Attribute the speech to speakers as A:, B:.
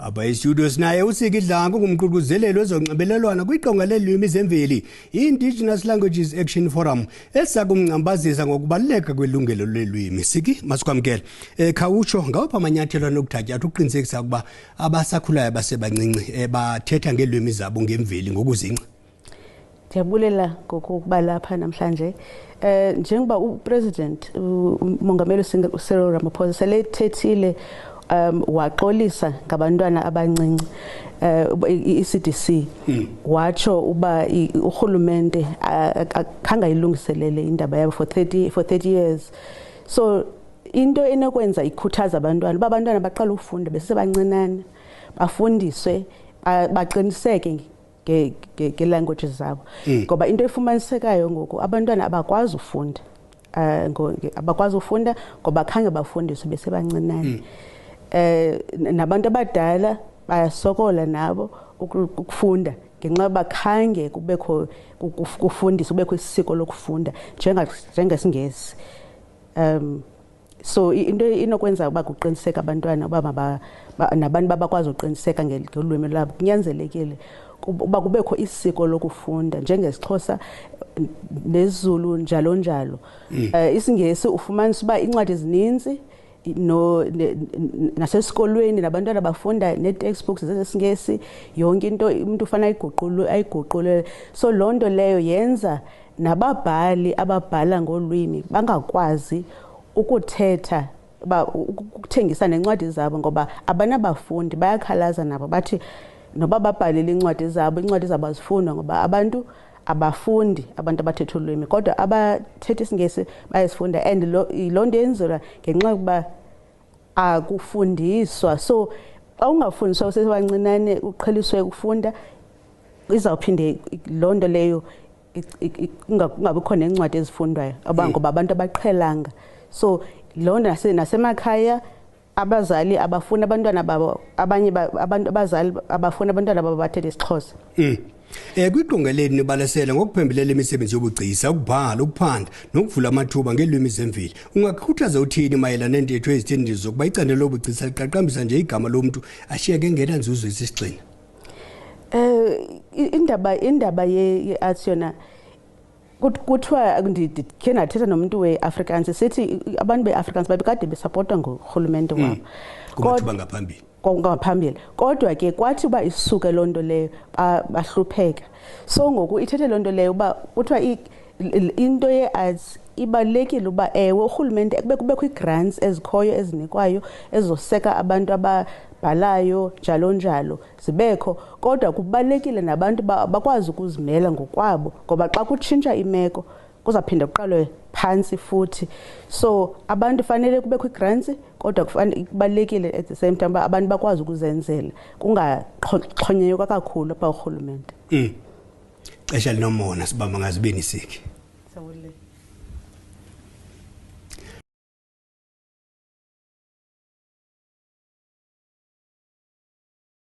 A: Aba studios naye uSiki Dlangu ngumququzeleli wezonxibelelwano kwiqonga lelwimi zemveli i-Indigenous Languages Action Forum elisakumncambazisa ngokubaluleka kwelungelo lelwimi. Siki masikwamkela khawutsho ngawapha amanyathelo anokuthatyathwa uqinisekisa ukuba abasakhulayo basebancinci bathetha ngelwimi zabo ngemveli ngokuzingca.
B: Ndiyabulela ngokuba lapha namhlanje njengoba uPresident uMongameli Cyril Ramaphosa selethethile waxolisa ngabantwana abancinci iCDC watsho uba urhulumente akhange ayilungiselele indaba yabo for 30 years. So into enokwenza ikhuthaza abantwana uba abantwana baqala ukufunda besebancinane bafundiswe baqiniseke nge-languages zabo ngoba into efumanisekayo ngoku abantwana abakwazi ufunda ngoba khange bafundiswe besebancinane. Nabantu abadala bayasokola nabo ukufunda ngenxa yoba khange kubekho kufundisa kubekho isiko lokufunda njengesingesi. So into inokwenza uba kuqiniseka abantwana uba nabantu babakwazi uqiniseka ngelwimi lwabo kunyanzelekile uba kubekho isiko lokufunda njengesixhosa nezulu njalo njalo. Isingesi ufumanisa uba incwadi ezininzi nasesikolweni nabantwana bafunda ne-textbooks zesingesi yonke into umuntu ufana ayiguqule. So loo nto leyo yenza nababhali ababhala ngolwimi bangakwazi ukuthetha ukuthengisa nencwadi zabo ngoba abanabafundi bayakhalaza nabo bathi noba babhalile incwadi zabo azifundwa ngoba abantu abafundi abantu abathetha ulwimi kodwa abathetha isingesi bayasifunda and loo nto yenzelwa ngenxa yokuba akufundiswa. So xa ungafundiswa usebancinane uqheliswe ukufunda izawuphinde loo nto leyo kungabikho neencwadi ezifundwayo ngoba abantu abaqhelanga. So loo nto nasemakhaya abazali abafuna abantwana babo abanye abantu abazali abafuna abantwana babo bathethe isiXhosa.
A: Kwiqonga leli nibalesela ngokuphembelela imisebenzi yobugcisa ukubhala ukuphanda nokuvula amathuba ngelwimi zemveli. Ungakhuthaza uthini mayelana nentetho ezitheni zokuba icandelo lobugcisa liqaqambisa nje igama lomuntu ashiyeke ngena nzuzo isisigxina?
B: Indaba ye-arts yona kuthiwa ndikhe nathetha nomuntu we-Afrikaans sithi abantu be-Afrikaans babekade besapotwa ngurhulumente wabo ngaphambili kodwa ke kwathi uba isuke loo nto leyo bahlupheka. So ngoku ithethe loo nto leyo uba kuthiwa into ye-arts ibalulekile uba ewe urhulumente kubekho ii-grants ezikhoyo ezinikwayo ezizoseka abantu ababhalayo njalo njalo zibekho kodwa kubalulekile nabantu bakwazi ukuzimela ngokwabo ngoba xa kutshintsha imeko kuzaphinda kuqalwe phantsi futhi. So abantu fanele kubekho ii-grants kodwa kubalulekile at the same time abantu bakwazi ukuzenzela kungaxhonyekwa kakhulu apha urhulumente.
A: Xesha linomona sibamba ngazibeni Siki.
B: Sawule.